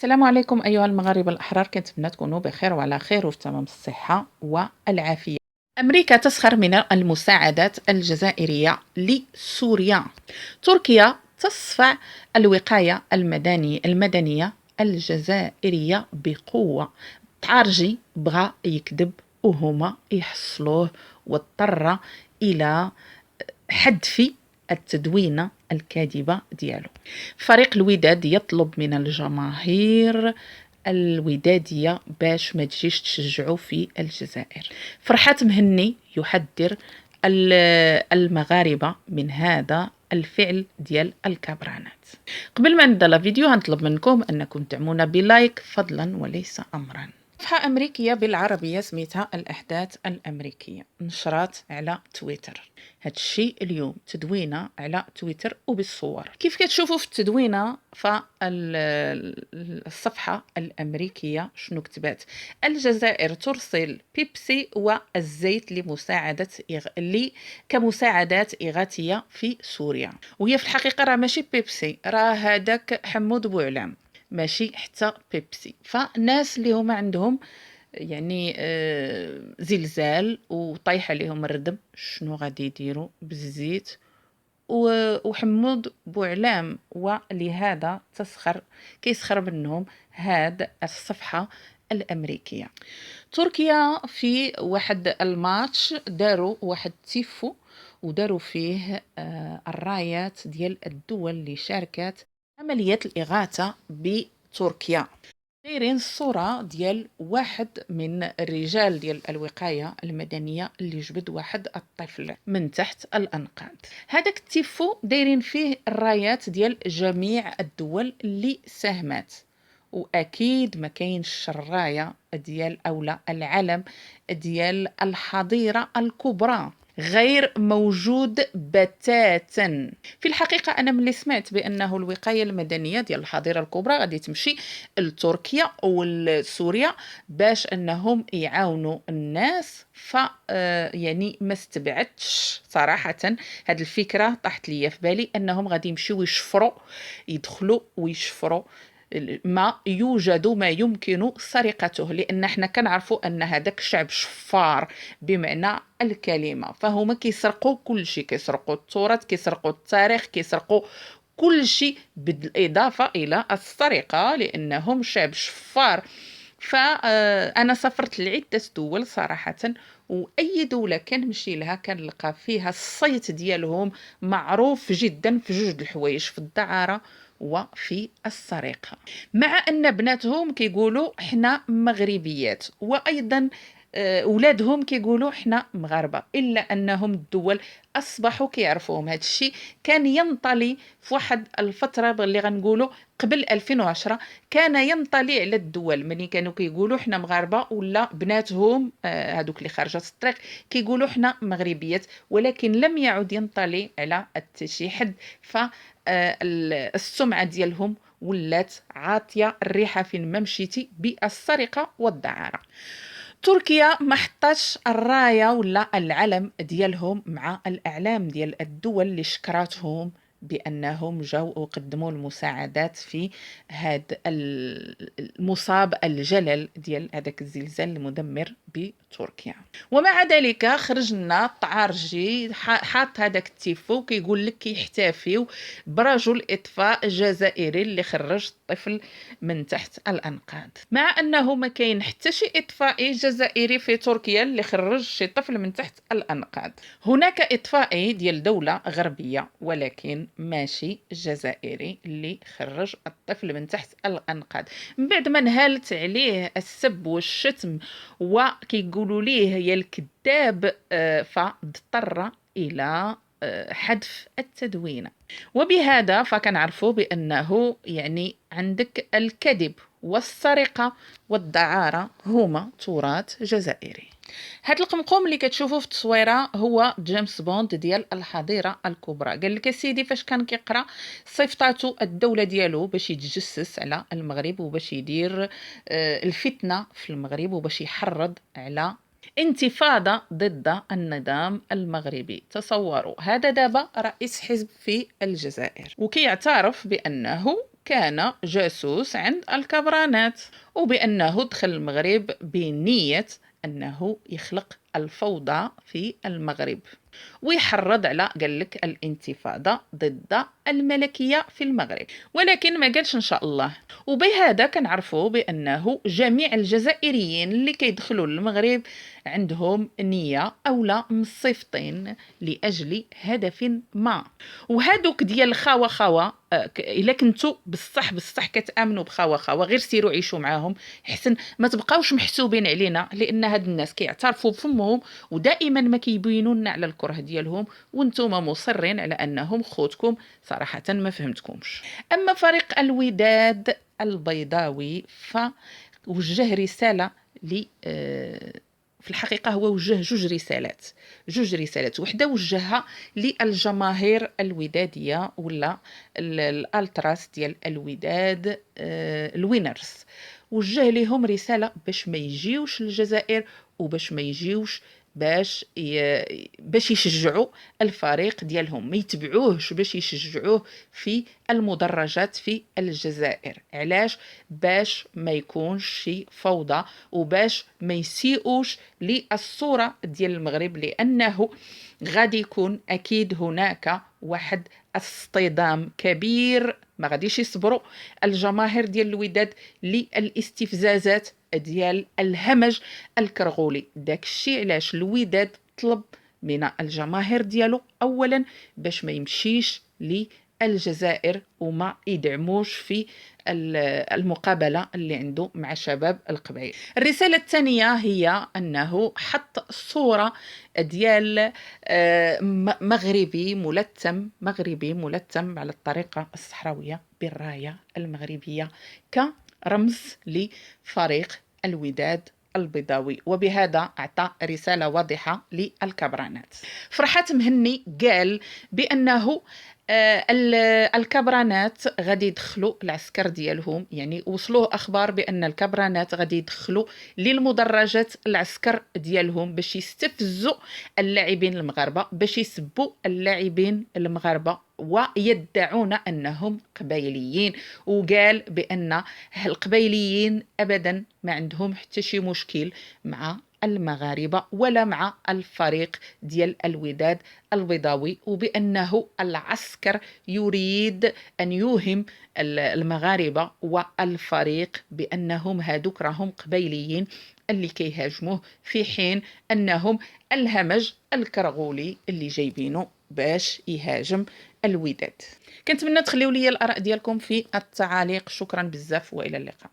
السلام عليكم أيها المغاربة الأحرار، كنتمنى تكونوا بخير وعلى خير وفي تمام الصحة والعافية. أمريكا تسخر من المساعدات الجزائرية لسوريا. تركيا تصفع الوقاية المدنية الجزائرية بقوة. تعرجي بغى يكذب وهما يحصلوه، واضطر إلى حذف التدوينة الكاذبة ديالو. فريق الوداد يطلب من الجماهير الودادية باش ما تجيش تشجعوا في الجزائر. فرحات مهني يحذر المغاربة من هذا الفعل ديال الكبرانات. قبل ما نبدا الفيديو هنطلب منكم انكم تدعمونا بلايك فضلا وليس امرا. صفحة أمريكية بالعربية سميتها الأحداث الأمريكية، نشرات على تويتر. هادشي اليوم تدوينة على تويتر وبالصور. كيف كتشوفوا في التدوينة فالصفحة الأمريكية شنو كتبات؟ الجزائر ترسل بيبسي والزيت كمساعدات إغاثية في سوريا. وهي في الحقيقة راه ماشي بيبسي، راه هذاك حمود بوعلام، ماشي حتى بيبسي. فالناس اللي هما عندهم يعني زلزال وطايح عليهم الردم، شنو غادي يديروا بالزيت وحمود بوعلام؟ ولهذا كيسخر منهم هاد الصفحة الأمريكية. تركيا في واحد الماتش داروا واحد تيفو وداروا فيه الرايات ديال الدول اللي شاركت عملية الإغاثة بتركيا. دايرين الصورة ديال واحد من الرجال ديال الوقاية المدنية اللي جبد واحد الطفل من تحت الأنقاض. هذاك التيفو دايرين فيه الرايات ديال جميع الدول اللي ساهمت، واكيد ما كاينش الرايه ديال اولا العلم ديال الحظيره الكبرى، غير موجود بتاتا. في الحقيقة أنا ملي سمعت بأنه الوقاية المدنية ديال الحظيرة الكبرى غادي تمشي لتركيا ولسوريا باش أنهم يعاونوا الناس، يعني ما استبعدتش صراحة. هاد الفكرة طاحت لي في بالي أنهم غادي يمشيو يدخلوا ويشفروا ما يوجد ما يمكن سرقته، لان احنا كنعرفوا ان هذاك الشعب شفار بمعنى الكلمه، فهما كيسرقوا كل شيء، كيسرقوا التراث، كيسرقوا التاريخ، كيسرقوا كل شيء بالاضافه الى السرقه لانهم شعب شفار. فانا سافرت لعده دول صراحه، واي دوله كنمشي لها كنلقى فيها الصيت ديالهم معروف جدا في جوج الحوايج، في الدعاره وفي السرقة. مع أن بناتهم كيقولوا حنا مغربيات، وأيضا ولادهم كيقولوا حنا مغاربة، إلا أنهم الدول أصبحوا كيعرفوهم. هذا الشيء كان ينطلي في واحد الفترة اللي غنقولوا قبل 2010، كان ينطلي على الدول ملي كانوا كيقولوا حنا مغاربة، ولا بناتهم هذوك اللي خارجات الطريق كيقولوا حنا مغربيات، ولكن لم يعد ينطلي على شي حد. السمعة ديالهم ولات عاطية الريحة فين ما مشيتي بالسرقة والدعارة. تركيا ما حطاش الراية ولا العلم ديالهم مع الأعلام ديال الدول اللي شكراتهم بأنهم جاو وقدموا المساعدات في هذا المصاب الجلل ديال هذاك الزلزال المدمر بتركيا. ومع ذلك خرجنا طعارجي حاط هذاك التيفو كيقول لك كيحتفيو برجل اطفاء جزائري اللي خرج الطفل من تحت الانقاض، مع انه ما كاين حتى شي اطفائي جزائري في تركيا اللي خرج شي طفل من تحت الانقاض. هناك اطفائي ديال دولة غربية ولكن ماشي جزائري اللي خرج الطفل من تحت الانقاض. من بعد ما نهالت عليه السب والشتم وكيقولوا ليه يا الكذاب، فاضطر الى حذف التدوينة. وبهذا فكنعرفوا بأنه يعني عندك الكذب والسرقة والدعارة هما تراث جزائري. هاد القمقوم اللي كتشوفوه في التصويره هو جيمس بوند ديال الحظيره الكبرى. قال لك سيدي فاش كان كيقرا صيفطاتو الدوله ديالو باش يتجسس على المغرب وباش يدير الفتنه في المغرب وباش يحرض على انتفاضة ضد النظام المغربي. تصوروا هذا دابا رئيس حزب في الجزائر وكيعترف بأنه كان جاسوس عند الكبرانات، وبأنه دخل المغرب بنية أنه يخلق الفوضى في المغرب، ويحرض على قال لك الانتفاضة ضد الملكية في المغرب، ولكن ما قالش إن شاء الله. وبهذا كنعرفوا بأنه جميع الجزائريين اللي كيدخلوا للمغرب عندهم نية أو مصيفطين لأجل هدف ما. وهادوك ديال خاوة خاوة، الا كنتو بصح كتامنوا بخاوة خاوة، غير سيروا عيشوا معاهم حسن، ما تبقاوش محسوبين علينا، لان هاد الناس كيعترفوا بفمهم ودائما ما كيبينوا لنا على الكره ديالهم، وانتم مصرين على انهم خوتكم. صراحه ما فهمتكمش. اما فريق الوداد البيضاوي فوجه رساله ل في الحقيقة هو وجه جوج رسالات. وحدة وجهها للجماهير الودادية ولا الالتراس ديال الوداد، الوينرز. وجه لهم رسالة باش ما يجيوش للجزائر، وباش ما يجيوش باش يشجعوا الفريق ديالهم، ما يتبعوهش باش يشجعوه في المدرجات في الجزائر. علاش؟ باش ما يكونش شي فوضى، وباش ما يسيئوش للصورة ديال المغرب، لأنه غادي يكون أكيد هناك واحد اصطدام كبير، ما غاديش يصبروا الجماهير ديال الوداد للاستفزازات ديال الهمج الكرغولي. داك الشيء علاش الوداد طلب من الجماهير ديالو اولا باش ما يمشيش للجزائر وما يدعموش في المقابله اللي عنده مع شباب القبائل. الرساله الثانيه هي انه حط صوره ديال مغربي ملتم على الطريقه الصحراويه بالرايه المغربيه كرمز لفريق الوداد البيضاوي، وبهذا أعطى رسالة واضحة للكبرانات. فرحات مهني قال بأنه الكبرانات غادي يدخلوا العسكر ديالهم، يعني وصلوه أخبار بأن الكبرانات غادي يدخلوا للمدرجات العسكر ديالهم باش يستفزوا اللاعبين المغاربة، باش يسبوا اللاعبين المغاربة ويدعون أنهم قبيليين. وقال بأن القبيليين أبدا ما عندهم حتى شي مشكل مع المغاربة ولا مع الفريق ديال الوداد البيضاوي، وبأنه العسكر يريد أن يوهم المغاربة والفريق بأنهم هادوك راهم قبيليين اللي كيهاجموه، في حين أنهم الهمج الكرغولي اللي جايبينه باش يهاجم الوداد. كنتمنى تخليو لي الآراء ديالكم في التعاليق. شكرا بزاف وإلى اللقاء.